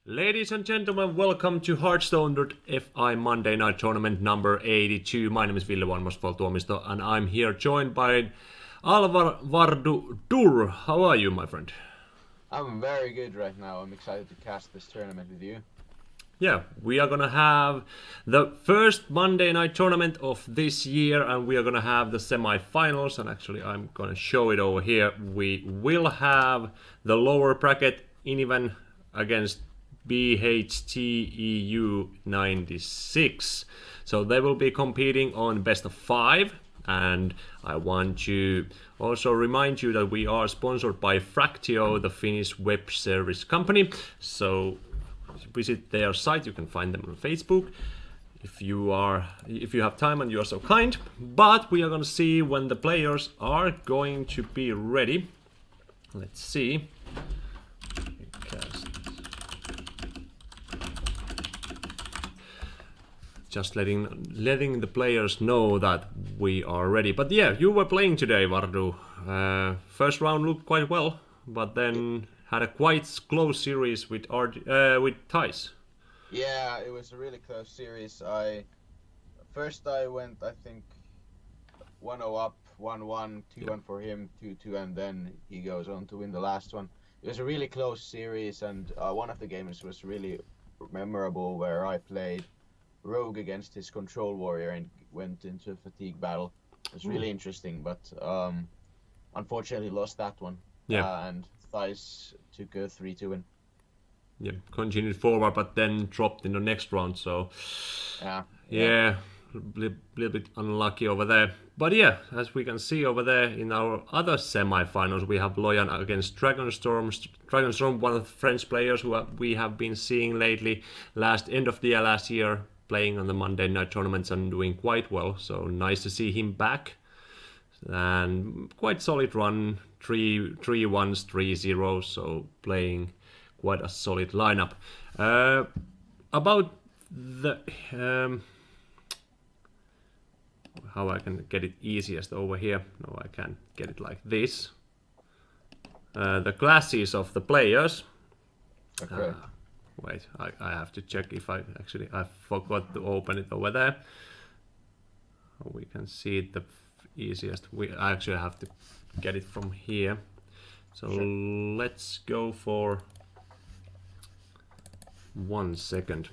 Ladies and gentlemen, welcome to Hearthstone.fi Monday Night Tournament number 82. My name is Ville Tuomisto, and I'm here joined by Alvar, Vardu, Dürr. How are you, my friend? I'm very good right now. I'm excited to cast this tournament with you. Yeah, we are gonna have the first Monday Night Tournament of this year, and we are gonna have the semi-finals. And actually, I'm gonna show it over here. We will have the lower bracket Iniven against BHTEU 96. So they will be competing on best of 5. And I want to also remind you that we are sponsored by BHTEU, the Finnish web service company. So visit their site. You can find them on Facebook if you have time and you are so kind. But we are going to see when the players are going to be ready. Let's see. Just letting the players know that we are ready. But yeah, you were playing today, Vardu. First round looked quite well, but then had a quite close series with ties. Yeah, it was a really close series. First I went, I think, 1-0 up, 1-1, 2-1 for him, 2-2, and then he goes on to win the last one. It was a really close series, and one of the games was really memorable where I played Rogue against his Control Warrior and went into a fatigue battle. It was really interesting, but unfortunately lost that one. Yeah. And Thijs took a 3-2 win. Yeah, continued forward, but then dropped in the next round. So yeah, a little bit unlucky over there. But yeah, as we can see over there in our other semi-finals, we have Loyan against Dragonstorm. Dragonstorm, one of the French players who we have been seeing lately. End of the year last year, playing on the Monday Night Tournaments and doing quite well. So nice to see him back. And quite solid run, 3-1s, 3-0, so playing quite a solid lineup. About the how I can get it easiest over here. No, I can't get it like this. The classes of the players. Okay. Wait, I have to check if I forgot to open it over there. We can see it the easiest. I actually have to get it from here. So let's go for 1 second.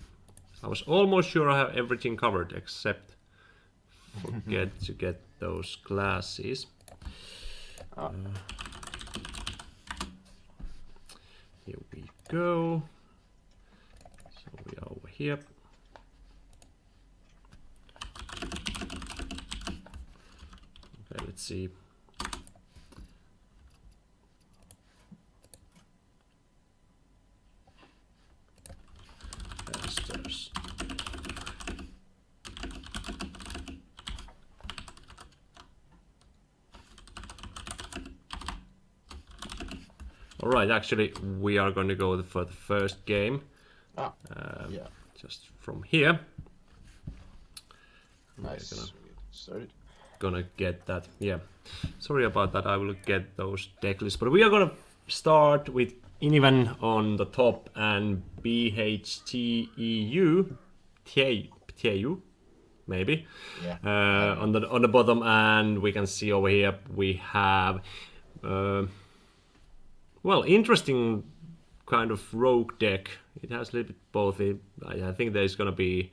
I was almost sure I have everything covered except forget to get those classes. Here we go. So we are over here. Okay, let's see. Masters. All right, actually, we are going to go for the first game. Just from here. Nice. Gonna get that. Yeah. Sorry about that. I will get those deck lists. But we are gonna start with Iniven on the top and BHTEU, TEU, maybe, on the bottom. And we can see over here we have, well, interesting kind of rogue deck. It has a little bit both. I think there's gonna be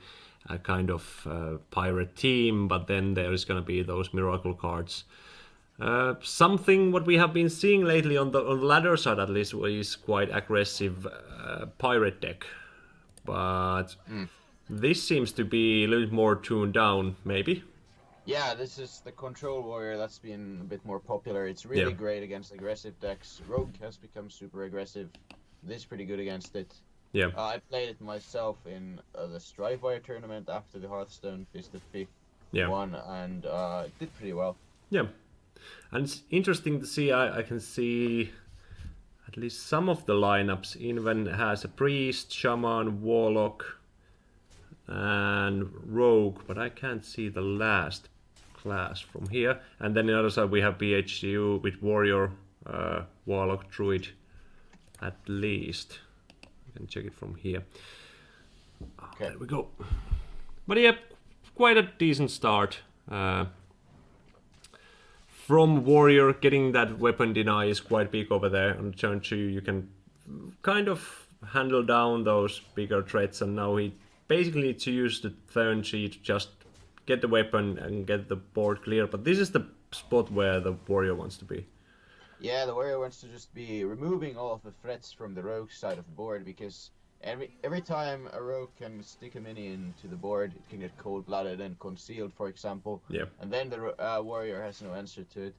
a kind of pirate team, but then there is going to be those miracle cards. Something what we have been seeing lately on the ladder side at least is quite aggressive pirate deck, but this seems to be a little bit more tuned down, maybe. Yeah, this is the Control Warrior that's been a bit more popular. It's really great against aggressive decks. Rogue has become super aggressive. This is pretty good against it. Yeah. I played it myself in the Strivewire tournament after the Hearthstone Fist of 5th one, and it did pretty well. Yeah. And it's interesting to see, I can see at least some of the lineups. Iniven has a Priest, Shaman, Warlock, and Rogue, but I can't see the last class from here. And then on the other side we have BHTEU with Warrior, Warlock, Druid, at least. can check it from here. Okay. There we go. But yeah, quite a decent start. From Warrior, getting that weapon deny is quite big over there. On turn 2, you can kind of handle down those bigger threats, and now he basically needs to use the turn G to just get the weapon and get the board clear. But this is the spot where the Warrior wants to be. Yeah, the Warrior wants to just be removing all of the threats from the Rogue side of the board, because every time a Rogue can stick a minion to the board, it can get cold-blooded and concealed, for example. Yeah. And then the Warrior has no answer to it.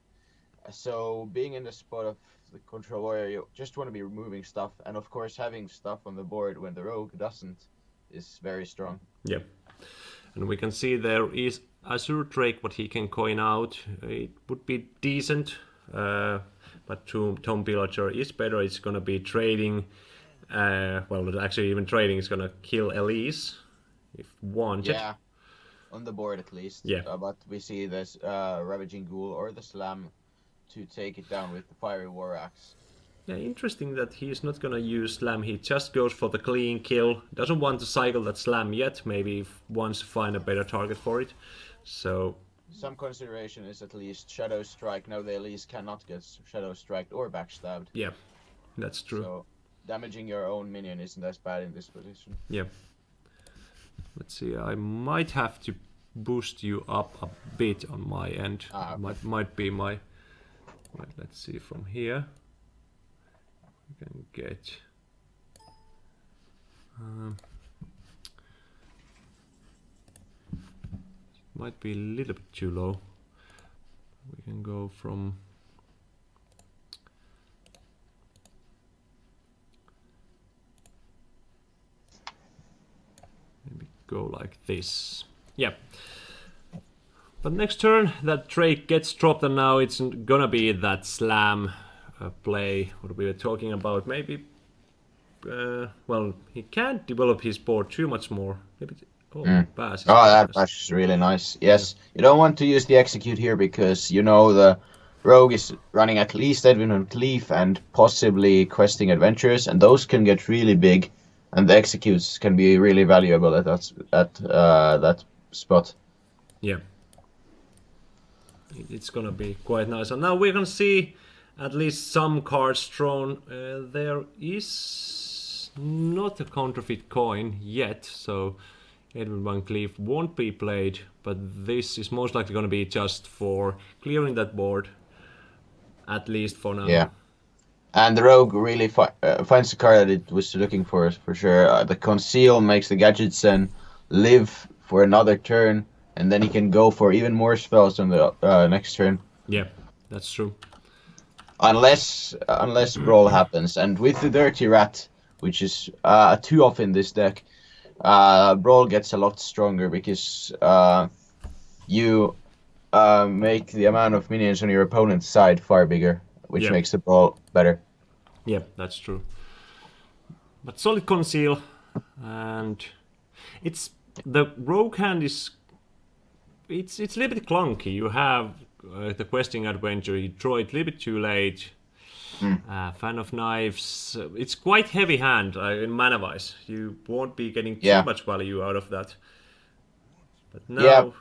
So being in the spot of the Control Warrior, you just want to be removing stuff. And of course, having stuff on the board when the Rogue doesn't is very strong. Yeah. And we can see there is Azure Drake, what he can coin out. It would be decent. But Tom Pillager is better. It's going to be trading. Well, actually, even trading is going to kill Elise if wanted. Yeah, on the board at least. Yeah. But we see this Ravaging Ghoul or the Slam to take it down with the Fiery War Axe. Yeah, interesting that he's not going to use Slam. He just goes for the clean kill. Doesn't want to cycle that Slam yet. Maybe wants to find a better target for it. So... some consideration is at least Shadow Strike. Now the Elise cannot get Shadow Striked or backstabbed. Yeah, that's true. So damaging your own minion isn't as bad in this position. Yeah. Let's see, I might have to boost you up a bit on my end. Okay. Might be my... Right, let's see from here. We can get... might be a little bit too low. We can go from... maybe go like this. Yeah. But next turn, that Drake gets dropped, and now it's gonna be that Slam play, what we were talking about. Maybe... well, he can't develop his board too much more. Maybe... Pass. That pass is really nice. Yes, you don't want to use the execute here because you know the Rogue is running at least Edwin and Cleave and possibly questing adventures, and those can get really big, and the executes can be really valuable at that spot. Yeah, it's gonna be quite nice. And now we're gonna see at least some cards drawn. There is not a counterfeit coin yet, so Edwin Van Cleef won't be played, but this is most likely going to be just for clearing that board, at least for now. Yeah, and the Rogue really finds the card that it was looking for sure. The Conceal makes the Gadgetzan live for another turn, and then he can go for even more spells on the next turn. Yeah, that's true. Unless Brawl happens, and with the Dirty Rat, which is too often in this deck, Brawl gets a lot stronger because you make the amount of minions on your opponent's side far bigger, which makes the Brawl better. Yeah, that's true. But solid Conceal, and it's the Rogue hand is it's a little bit clunky. You have the Questing Adventure, you draw it a little bit too late. Fan of Knives, it's quite heavy hand in mana-wise. You won't be getting too much value out of that. But now,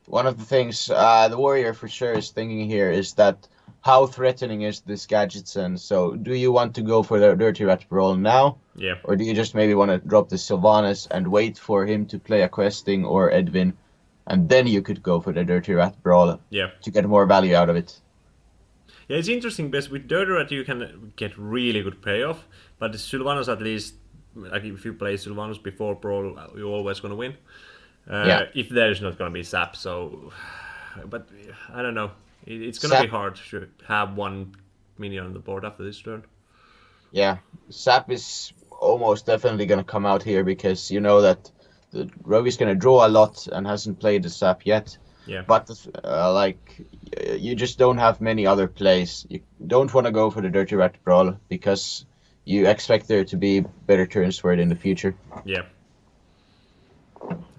one of the things the Warrior for sure is thinking here is that how threatening is this Gadgetzan? So do you want to go for the Dirty Rat Brawl now? Yeah. Or do you just maybe want to drop the Sylvanas and wait for him to play a Questing or Edwin, and then you could go for the Dirty Rat Brawl to get more value out of it? Yeah, it's interesting because with Dirty Rat you can get really good payoff, but the Sylvanas at least, like if you play Sylvanas before Brawl, you're always going to win. If there's not going to be Zap, so... But I don't know. It's going to be hard to have one minion on the board after this turn. Yeah, Zap is almost definitely going to come out here because you know that the Rogue is going to draw a lot and hasn't played the Zap yet. Yeah. But you just don't have many other plays. You don't want to go for the Dirty Rat Brawl because you expect there to be better turns for it in the future. Yeah.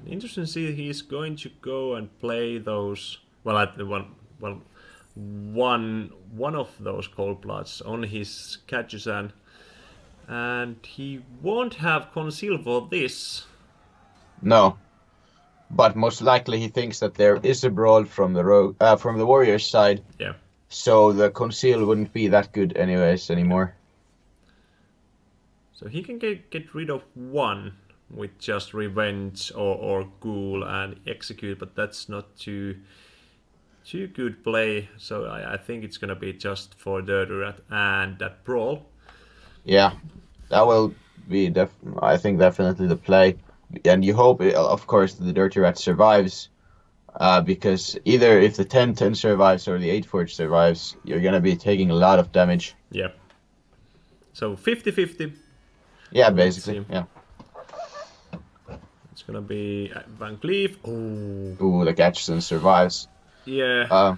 Interesting to see he's going to go and play those. Well, one of those Cold Bloods on his Gadgetzan. And he won't have conceal for this. No. But most likely he thinks that there is a brawl from the Warriors side. Yeah. So the conceal wouldn't be that good anyways anymore. So he can get rid of one with just revenge or ghoul and execute, but that's not too good play. So I think it's gonna be just for Dürr and that brawl. Yeah, that will be I think definitely the play, and you hope, of course, the Dirty Rat survives, because either if the 10-10 survives or the 8-Forge survives, you're gonna be taking a lot of damage. Yeah. So 50-50. Yeah, basically. Yeah. It's gonna be Van Cleef. Ooh, the Gatchison survives. Yeah.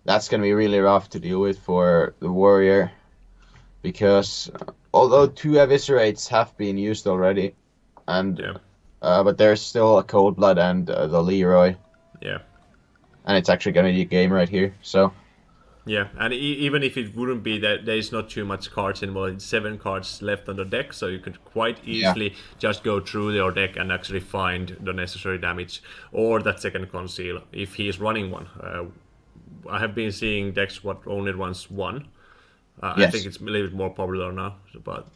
That's gonna be really rough to deal with for the Warrior, because although 2 Eviscerates have been used already, and but there's still a Cold Blood and the Leroy. Yeah. And it's actually gonna be a game right here, so. Yeah, and even if it wouldn't be that, there's not too much cards anymore. It's 7 cards left on the deck, so you could quite easily just go through your deck and actually find the necessary damage or that second conceal if he's running one. I have been seeing decks what only runs one. Yes. I think it's a little bit more popular now, but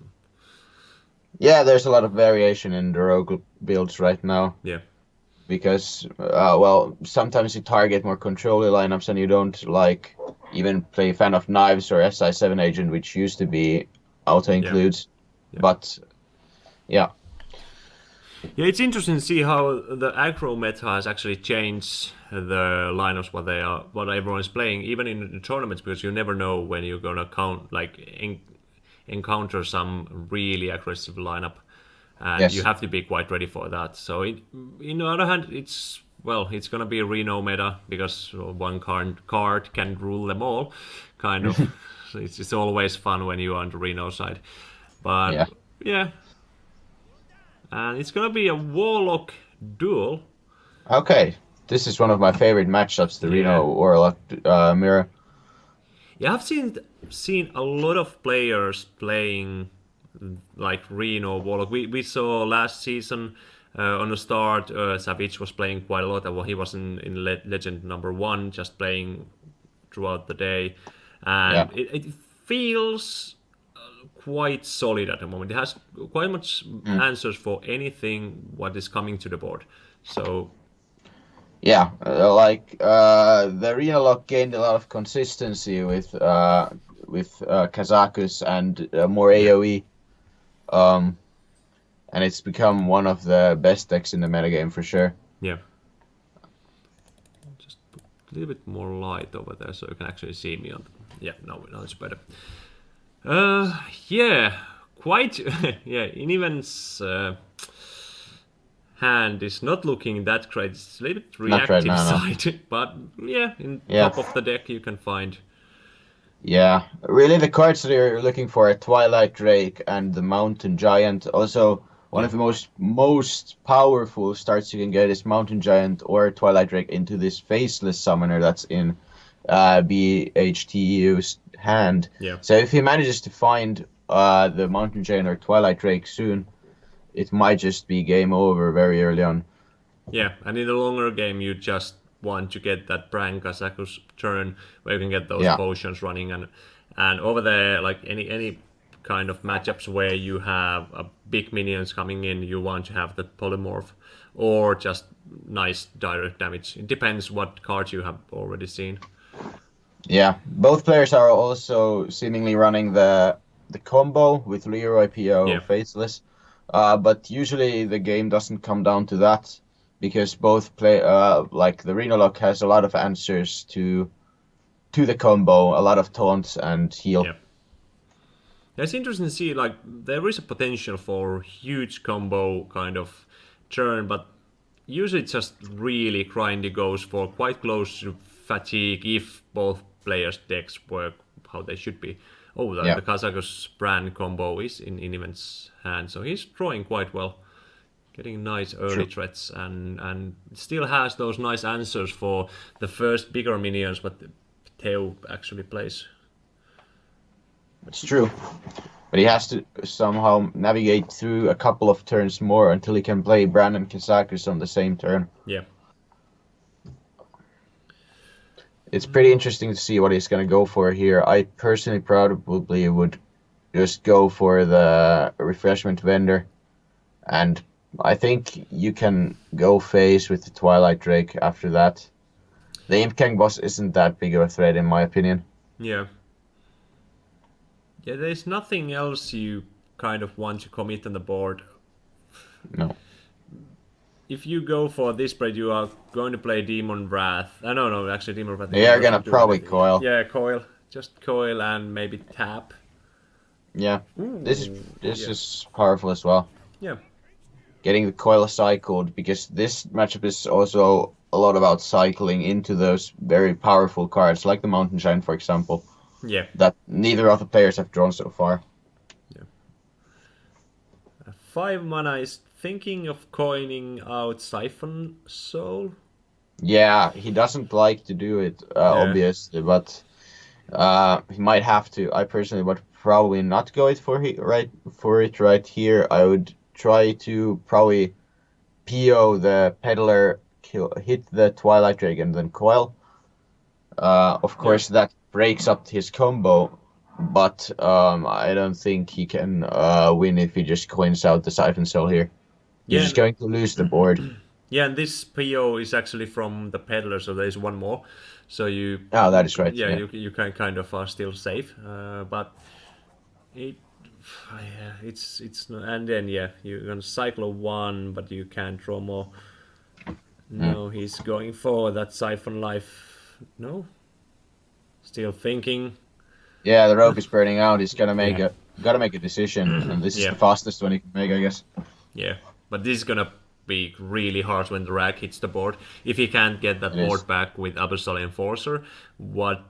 yeah, there's a lot of variation in the rogue builds right now. Yeah. Because well, sometimes you target more controller lineups and you don't like even play Fan of Knives or SI7 Agent, which used to be auto includes. Yeah. But yeah. Yeah, it's interesting to see how the aggro meta has actually changed the lineups what everyone's playing, even in the tournaments, because you never know when you're gonna encounter some really aggressive lineup, and you have to be quite ready for that. So, on the other hand, it's gonna be a Reno meta because one card can rule them all, kind of. So it's always fun when you're on the Reno side, but yeah. And it's gonna be a Warlock duel. Okay, this is one of my favorite matchups, the Reno Warlock mirror. Yeah, I've seen a lot of players playing like Reno Warlock. We saw last season on the start, Savage was playing quite a lot. Well, he was in Legend number 1, just playing throughout the day, and it feels quite solid at the moment. It has quite much answers for anything what is coming to the board. So yeah, the Reno Lock gained a lot of consistency with Kazakus and more AoE, and it's become one of the best decks in the metagame for sure. Yeah. Just put a little bit more light over there so you can actually see me on. Now it's better. Quite. Iniven's hand is not looking that great. It's a little bit reactive side, but top of the deck you can find. Yeah, really the cards that you're looking for are Twilight Drake and the Mountain Giant. Also, one of the most powerful starts you can get is Mountain Giant or Twilight Drake into this Faceless Summoner that's in BHTEU's hand. Yeah. So if he manages to find the Mountain Giant or Twilight Drake soon, it might just be game over very early on. Yeah, and in the longer game, you just want to get that Bran Kazakus turn where you can get those potions running, and over there, like any kind of matchups where you have a big minions coming in, you want to have the polymorph or just nice direct damage. It depends what cards you have already seen. Yeah, both players are also seemingly running the combo with Leroy PO Faceless, but usually the game doesn't come down to that because both play like the Reno Lock has a lot of answers to the combo, a lot of taunts and heal. Yeah. It's interesting to see, like, there is a potential for huge combo kind of turn, but usually it just really grindy goes for quite close to fatigue if both players' decks work how they should be. The Kazakus Bran combo is in Iniven's hand, so he's drawing quite well, getting nice early threats, and still has those nice answers for the first bigger minions, but BHTEU actually plays. It's true. But he has to somehow navigate through a couple of turns more until he can play Brandon Kazakus on the same turn. Yeah. It's pretty interesting to see what he's going to go for here. I personally probably would just go for the refreshment vendor. And I think you can go phase with the Twilight Drake after that. The Imp King boss isn't that big of a threat in my opinion. Yeah. Yeah, there's nothing else you kind of want to commit on the board. No. If you go for this spread, you are going to play Demon Wrath. No, actually Demon Wrath. They are gonna probably coil. Yeah, coil. Just coil and maybe tap. Yeah. Ooh, This is powerful as well. Yeah. Getting the coil cycled, because this matchup is also a lot about cycling into those very powerful cards, like the Mountain Giant, for example. Yeah. That neither of the players have drawn so far. Yeah. 5 mana is thinking of coining out Siphon Soul. Yeah, he doesn't like to do it, obviously, but he might have to. I personally would probably not go for it right here. I would try to probably PO the Peddler, hit the Twilight Drake, and then coil. Of course, that breaks up his combo, but I don't think he can win if he just coins out the Siphon Soul here. You're just going to lose the board. Yeah, and this PO is actually from the Peddler, so there's one more. So you... Oh, that is right. Yeah, you can kind of are still safe, but it's and then you're gonna cycle 1, but you can't draw more. No, he's going for that Siphon Life. No, still thinking. Yeah, the rope is burning out. He's gotta make a decision, and this is the fastest one he can make, I guess. Yeah, but this is gonna be really hard when the rack hits the board. If he can't get that board back with Abyssal Enforcer, well,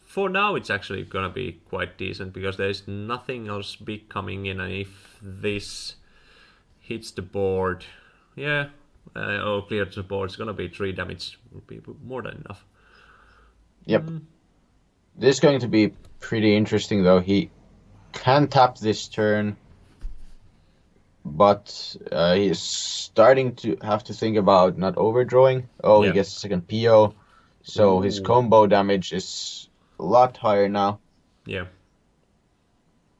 for now it's actually gonna be quite decent, because there's nothing else big coming in, and if this hits the board, clears the board, it's gonna be 3 damage, would be more than enough. Yep. This is going to be pretty interesting, though. He can tap this turn, but he's starting to have to think about not overdrawing. He gets a second PO, so his combo damage is a lot higher now. Yeah.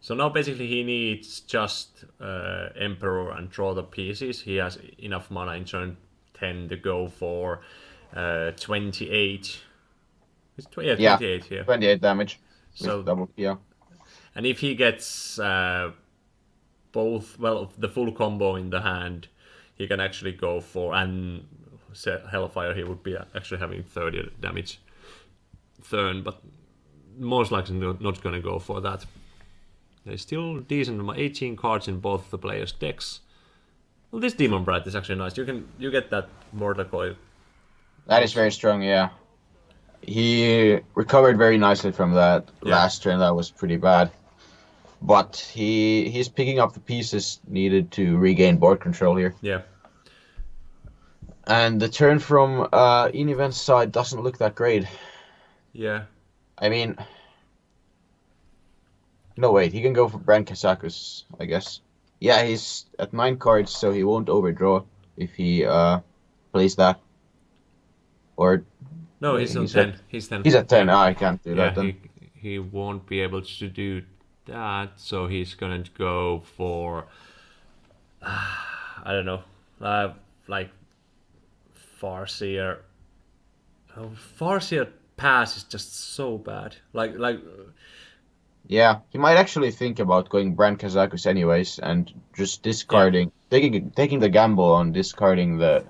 So now basically he needs just Emperor and draw the pieces. He has enough mana in turn 10 to go for 28. It's 28, yeah. 28 damage. So double PO. And if he gets the full combo in the hand, he can actually go for, and Hellfire, he would be actually having 30 damage turn, but most likely not going to go for that. There's still decent 18 cards in both the players' decks. Well, this Demon Brat is actually nice. You get that Mortal Coil. That is very strong, yeah. He recovered very nicely from that last turn. That was pretty bad. But he's picking up the pieces needed to regain board control here. Yeah. And the turn from Iniven's side doesn't look that great. Yeah. I mean... No, wait. He can go for Brand Kazakus, I guess. Yeah, he's at 9 cards, so he won't overdraw if he plays that. Or... No, he's on 10. He's 10. He's at 10. I can't do that then. He won't be able to do that, so he's going to go for... I don't know. Like Farseer. Farseer pass is just so bad. Like. Yeah, he might actually think about going Brand Kazakus anyways, and just discarding, taking the gamble on discarding the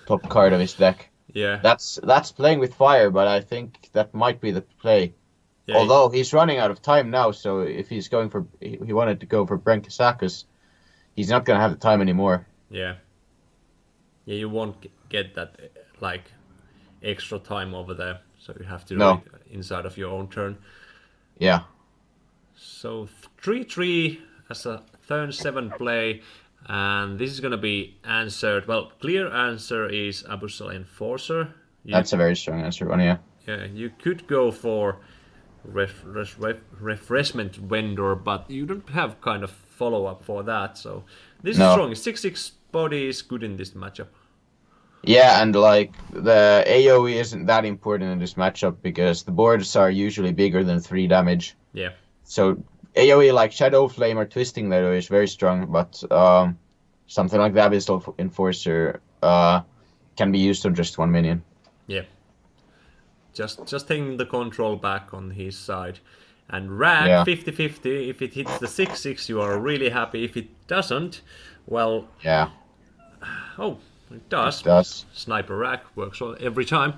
top card of his deck. Yeah. That's playing with fire, but I think that might be the play. Yeah, although he's running out of time now, so if he wanted to go for Brand Kazakus, he's not gonna have the time anymore. Yeah. Yeah, you won't get that like extra time over there, so you have to do it inside of your own turn. Yeah. So 3/3 as a turn 7 play, and this is gonna be answered. Well, clear answer is Abyssal Enforcer. That's a very strong answer one, yeah. Yeah, you could go for refreshment vendor, but you don't have kind of follow-up for that. So this is No. strong. 6/6 body is good in this matchup. Yeah, and like the AoE isn't that important in this matchup because the boards are usually bigger than 3 damage. Yeah. So AoE like Shadow Flame or Twisting Nether is very strong, but something like the Abyssal Enforcer can be used on just 1 minion. Yeah. Just taking the control back on his side. And Rag, Yeah. 50-50. If it hits the 6/6, you are really happy. If it doesn't, well... Yeah. Oh, it does. It does. Sniper Rag works every time.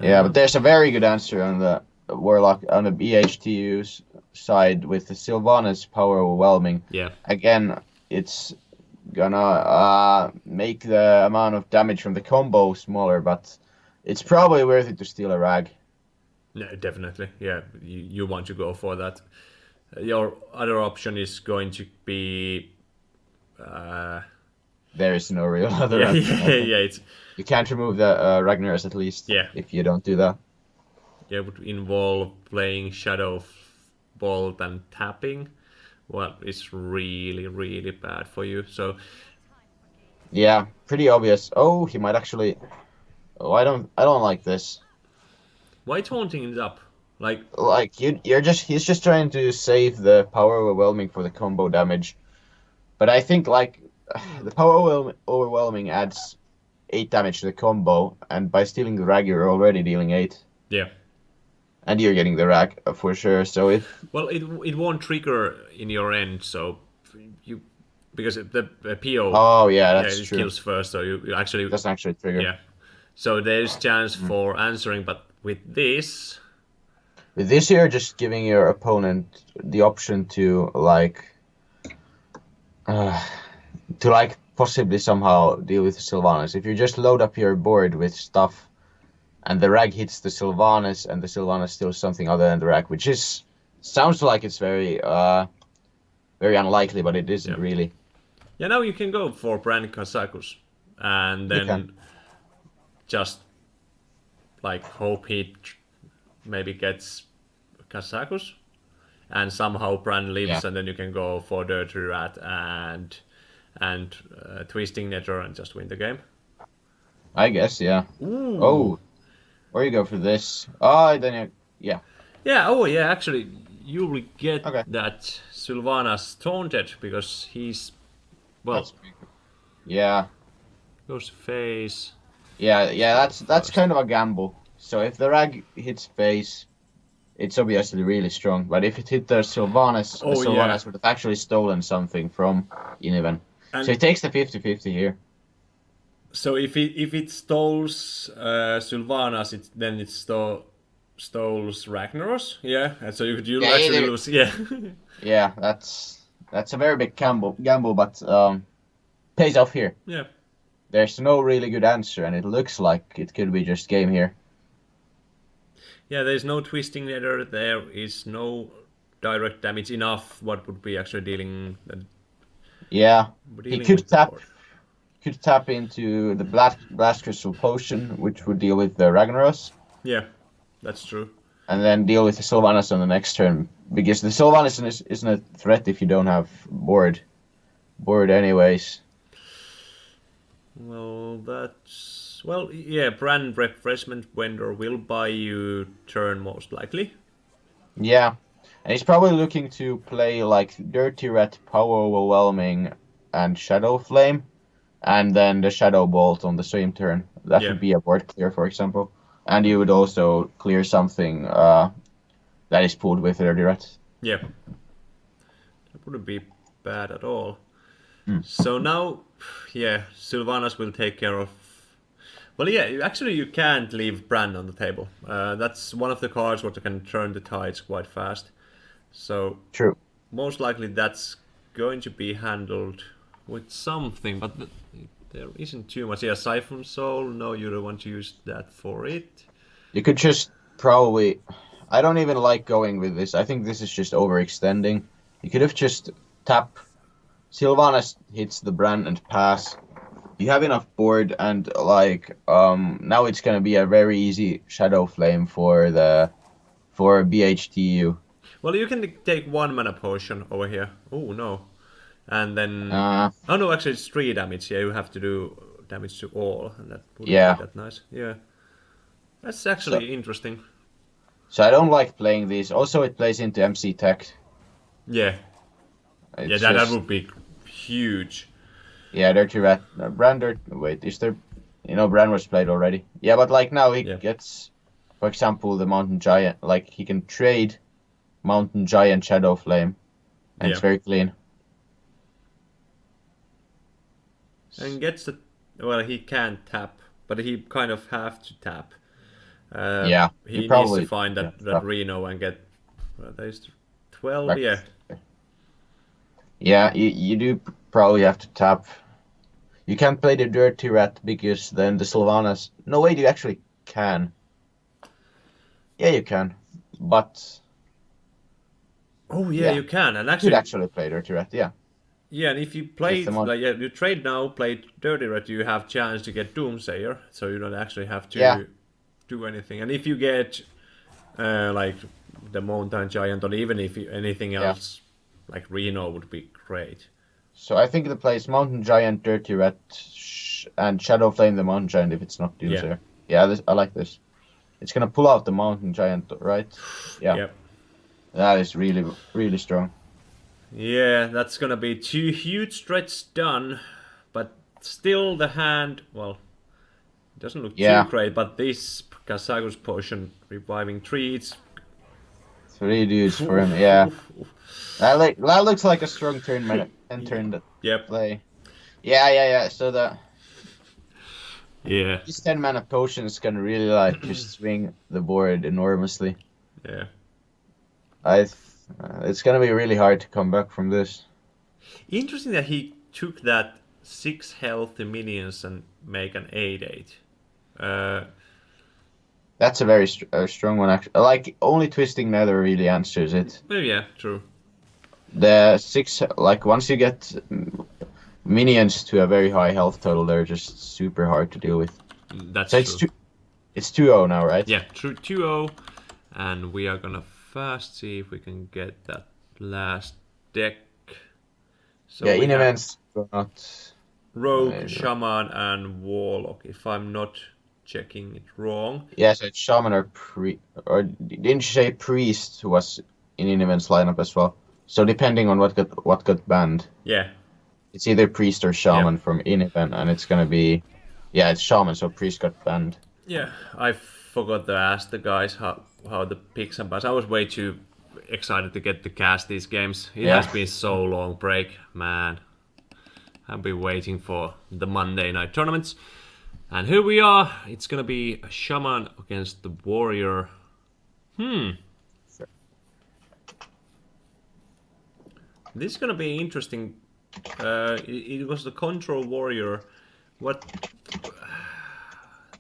Yeah, but there's a very good answer on the Warlock, on the BHTEU's side with the Sylvanas Power Overwhelming. Yeah. Again, it's gonna make the amount of damage from the combo smaller, but it's probably worth it to steal a Rag. Yeah, definitely. Yeah, you want to go for that. Your other option is going to be... There is no real other option. It's... You can't remove the Ragnaros at least. Yeah. If you don't do that. Yeah, it would involve playing Shadow Bolt and tapping. Well, it's really, really bad for you. So... Yeah, pretty obvious. Oh, he might actually... Oh, I don't like this. Why taunting it up? Like he's just trying to save the power overwhelming for the combo damage. But I think like the power overwhelming adds 8 damage to the combo, and by stealing the Rag you're already dealing 8. Yeah. And you're getting the Rag for sure. So if it won't trigger in your end, so you because the PO Oh yeah, that's it true. kills first, so you actually It doesn't actually trigger. Yeah. So there's chance for answering, but with this you're just giving your opponent the option to possibly somehow deal with the Sylvanas. If you just load up your board with stuff and the Rag hits the Sylvanas and the Sylvanas steals something other than the Rag, which sounds like it's very very unlikely, but it isn't really. Yeah, now you can go for Brand Kazakus and then just like hope he maybe gets Kazakus and somehow Brand lives, and then you can go for Dirty Rat and Twisting Nether and just win the game. I guess, yeah. Ooh. Oh, or you go for this. Oh, then yeah. Yeah. Oh, yeah. Actually, you will get that Sylvanas taunted because he's yeah. Goes face. Yeah. That's kind of a gamble. So if the Rag hits face, it's obviously really strong. But if it hit the Sylvanas, Sylvanas would have actually stolen something from Iniven. So he takes the 50-50 here. So if it stoles Sylvanas, then it stoles Ragnaros. Yeah, and so you actually lose. Yeah. Yeah, that's a very big gamble, but pays off here. Yeah. There's no really good answer, and it looks like it could be just game here. Yeah, there's no Twisting Nether. There is no direct damage enough. What would be actually dealing? Yeah, he could tap into the Blast Crystal Potion, which would deal with the Ragnaros. Yeah, that's true. And then deal with the Sylvanas on the next turn, because the Sylvanas isn't a threat if you don't have board anyways. Well, yeah, Brand Refreshment Vendor will buy you turn most likely. Yeah, and he's probably looking to play like Dirty Rat, Power Overwhelming, and Shadow Flame, and then the Shadow Bolt on the same turn. That would be a board clear, for example. And you would also clear something that is pulled with Dirty Rat. Yeah, that wouldn't be bad at all. So now, yeah, Sylvanas will take care of... Well, yeah, actually you can't leave Brand on the table. That's one of the cards where you can turn the tides quite fast. So true. Most likely that's going to be handled with something, but there isn't too much. Yeah, Siphon Soul, no, you don't want to use that for it. You could just probably... I don't even like going with this. I think this is just overextending. You could have just tapped... Sylvanas hits the Brand and pass. You have enough board, and like now it's gonna be a very easy Shadow Flame for the for BHTEU. Well, you can take 1 mana potion over here. Oh no. And then... oh no, actually it's 3 damage. Yeah, you have to do damage to all. And that wouldn't be that nice. Yeah. That's actually interesting. So I don't like playing these. Also, it plays into MC Tech. Yeah. That would be huge. Yeah, Dirty Rat. Brander... Wait, is there... Bran was played already. Yeah, but like now he gets... For example, the Mountain Giant. Like, he can trade Mountain Giant Shadow Flame. And it's very clean. And gets the... Well, he can't tap. But he kind of have to tap. He needs to find that Reno and get... there's 12, Yeah, you do probably have to tap. You can't play the Dirty Rat because then the Sylvanas... No, wait, you actually can. Yeah, you can. But... Oh, yeah, you can. And actually... You could actually play Dirty Rat, yeah. Yeah, and if you play... you trade now, play Dirty Rat, you have chance to get Doomsayer. So you don't actually have to do anything. And if you get, like, the Mountain Giant, or even if anything else, like Reno would be great. So I think the plays Mountain Giant, Dirty Rat, and Shadow Flame the Mountain Giant if it's not Doomsayer. Yeah, I like this. It's gonna pull out the Mountain Giant, right? Yeah. Yep. That is really, really strong. Yeah, that's gonna be 2 huge threats done, but still the hand, well, it doesn't look too great, but this Kazakus potion reviving 3, it's... 3 dudes for him, yeah. That looks like a strong turn play. Yeah, so the... Yeah. These 10 mana potions can really like just swing the board enormously. Yeah. It's gonna be really hard to come back from this. Interesting that he took that 6 healthy minions and make an 8/8. That's a very strong one, actually. Like, only Twisting Nether really answers it. Oh, yeah, true. The 6, like, once you get minions to a very high health total, they're just super hard to deal with. That's so true. It's 2-0 now, right? Yeah, true, 2-0. And we are gonna first see if we can get that last deck. So yeah, Iniven's not... Rogue, Shaman, and Warlock, if I'm not checking it wrong. Yeah, so it's Shaman or didn't you say Priest was in Iniven's lineup as well? So depending on what got banned. Yeah. It's either Priest or Shaman from Iniven, and it's gonna be... Yeah, it's Shaman, so Priest got banned. Yeah, I forgot to ask the guys how the picks and buys. I was way too excited to get to cast these games. It has been so long break, man. I've been waiting for the Monday night tournaments. And here we are. It's gonna be a Shaman against the Warrior. This is gonna be interesting. It was the Control Warrior. What...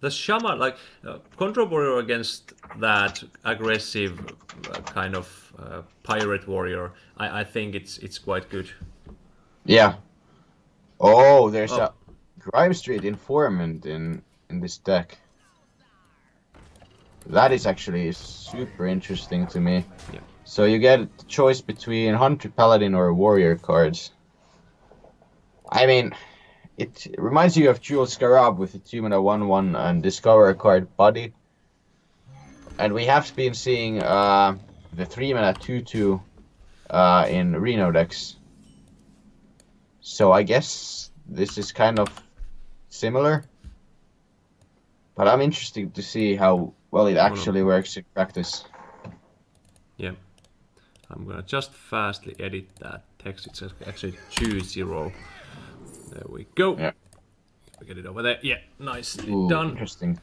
The Shaman, like, Control Warrior against that aggressive kind of Pirate Warrior, I think it's quite good. Yeah. Oh, there's a Grime Street Informant in this deck. That is actually super interesting to me. Yeah. So you get a choice between Hunter, Paladin, or Warrior cards. I mean... It reminds you of Jewel Scarab with the 2-mana 1/1 and discover a card Body. And we have been seeing the 3-mana 2/2 in Reno decks. So I guess this is kind of similar. But I'm interested to see how well it actually works in practice. Yeah. I'm gonna just fastly edit that text. It's actually 2-0. There we go. Yeah. We get it over there. Yeah, nicely Ooh, done. Interesting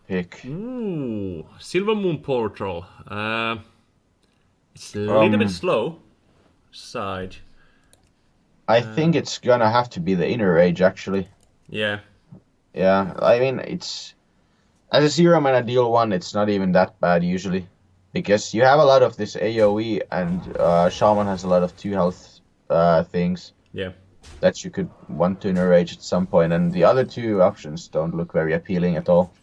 pick. Ooh, Silver Moon Portal. It's a little bit slow. Side. I think it's gonna have to be the Inner Rage, actually. Yeah. Yeah, I mean, it's... As a 0-mana deal 1, it's not even that bad, usually. Because you have a lot of this AoE, and Shaman has a lot of 2 health things. Yeah. That you could want to Inner Rage at some point, and the other 2 options don't look very appealing at all.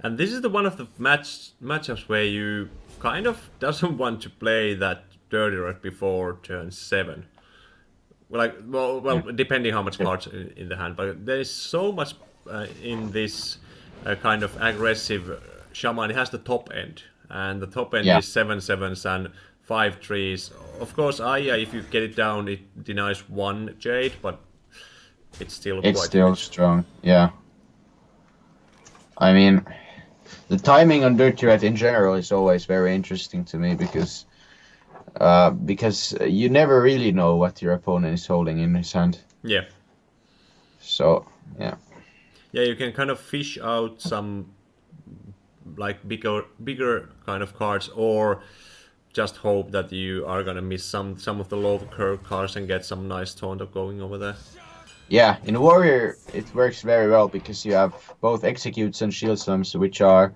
And this is the one of the matchups where you kind of doesn't want to play that dirty red before turn 7. Well, depending how much cards in the hand, but there is so much in this kind of aggressive shaman. It has the top end, and the top end is 7/7s and 5/3s. Of course, Aya, if you get it down, it denies 1 jade, but it's still quite strong. Yeah. I mean, the timing on Dirty Red in general is always very interesting to me because you never really know what your opponent is holding in his hand. Yeah. So, yeah. Yeah, you can kind of fish out some like bigger kind of cards, or just hope that you are gonna miss some of the low curve cards and get some nice taunt going over there. Yeah, in Warrior it works very well because you have both executes and shield slams, which are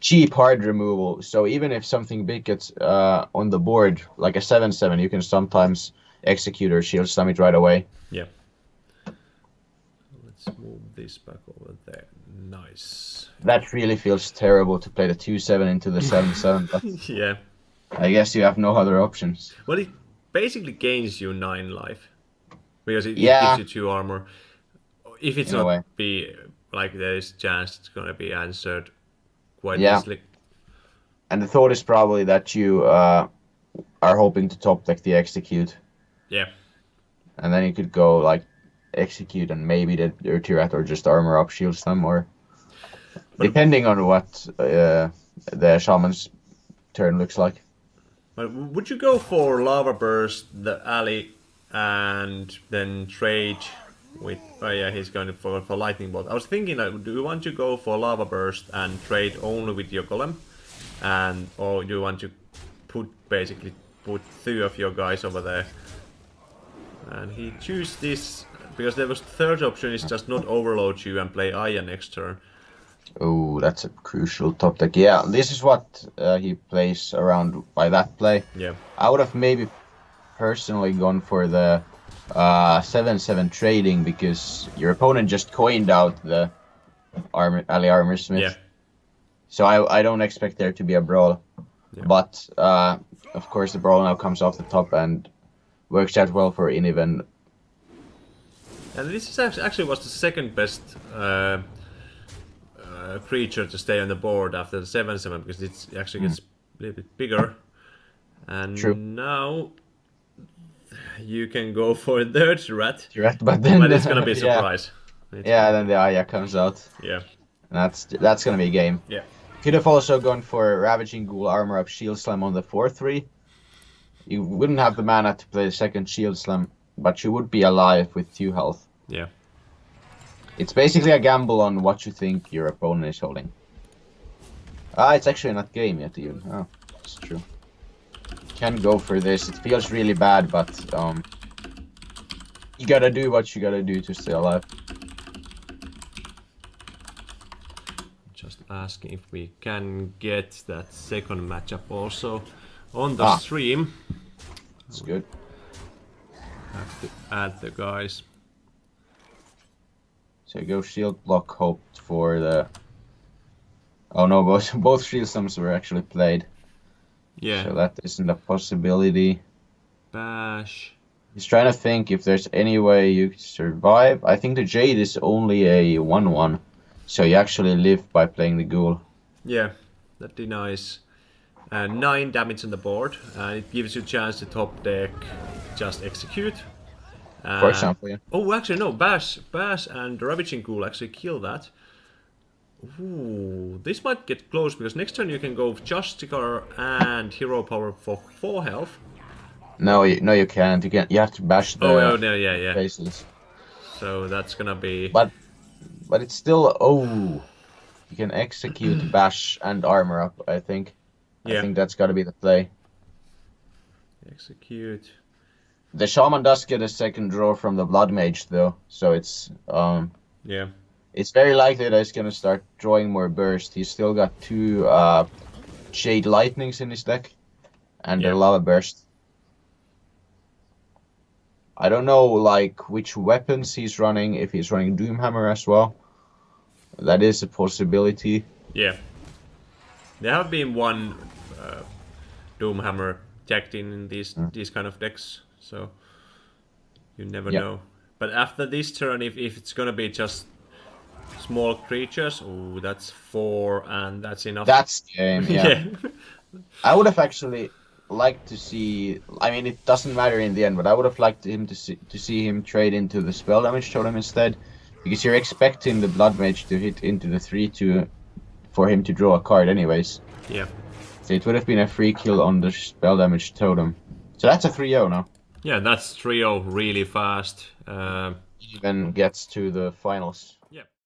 cheap hard removal. So even if something big gets on the board, like a 7/7, you can sometimes execute or shield slam it right away. Yeah. Let's move this back over there. Nice. That really feels terrible to play the 2/7 into the 7/7. But yeah. I guess you have no other options. Well, it basically gains you 9 life. Because it gives you 2 armor. If it's not there is chance it's gonna be answered quite easily. And the thought is probably that you are hoping to top deck the execute. Yeah. And then you could go like execute and maybe the Dirty Rat or just armor up shield slam, or depending on what the shaman's turn looks like. But would you go for Lava Burst, the alley, and then trade with... Oh yeah, he's going for Lightning Bolt. I was thinking, do you want to go for Lava Burst and trade only with your Golem? Or do you want to basically put 3 of your guys over there? And he chose this, because there was third option is just not overload you and play Aya next turn. Oh, that's a crucial top deck. Yeah, this is what he plays around by that play. Yeah. I would have maybe personally gone for the 7/7 trading, because your opponent just coined out the alley armor smith. Yeah. So I don't expect there to be a brawl. Yeah. But of course the brawl now comes off the top and works out well for Iniven. And this is actually was the second best creature to stay on the board after the 7/7, because it actually gets a little bit bigger. And now you can go for the Dirty Rat. But it's gonna be a surprise. Then the Aya comes out. Yeah. And that's gonna be a game. Yeah. Could have also gone for Ravaging Ghoul, armor up, shield slam on the 4/3. You wouldn't have the mana to play the second shield slam, but you would be alive with 2 health. Yeah. It's basically a gamble on what you think your opponent is holding. It's actually not game yet even. Oh, that's true. Can go for this. It feels really bad, but you gotta do what you gotta do to stay alive. Just asking if we can get that second matchup also on the stream. That's good. Have to add the guys. So you go shield block, hoped for the... Oh no, both shield slams were actually played. Yeah. So that isn't a possibility. Bash. He's trying to think if there's any way you could survive. I think the Jade is only a 1/1. So you actually live by playing the Ghoul. Yeah, that denies 9 damage on the board. It gives you a chance to top deck, just execute. For example, yeah. Oh, actually no, Bash and Ravaging Ghoul actually kill that. Ooh, this might get close, because next turn you can go Justicar and Hero Power for 4 health. No, you can't. You have to bash the faces. So that's gonna be... But it's still... Oh, you can execute bash and armor up, I think. Yeah. I think that's gotta be the play. Execute. The Shaman does get a second draw from the Blood Mage, though, so it's... yeah. It's very likely that he's gonna start drawing more burst. He's still got 2 Jade Lightnings in his deck, and a Lava Burst. I don't know, like, which weapons he's running, if he's running Doomhammer as well. That is a possibility. Yeah. There have been one Doomhammer jacked in these kind of decks, so you never know. But after this turn, if it's gonna be just small creatures, oh, that's 4, and that's enough. That's game, yeah. Yeah. I would have actually liked to see. I mean, it doesn't matter in the end, but I would have liked him to see him trade into the spell damage totem instead, because you're expecting the blood mage to hit into the 3/2 for him to draw a card anyways. Yeah. So it would have been a free kill on the spell damage totem. So that's a 3-0 now. Yeah, that's 3-0 really fast. Even gets to the finals. Yeah.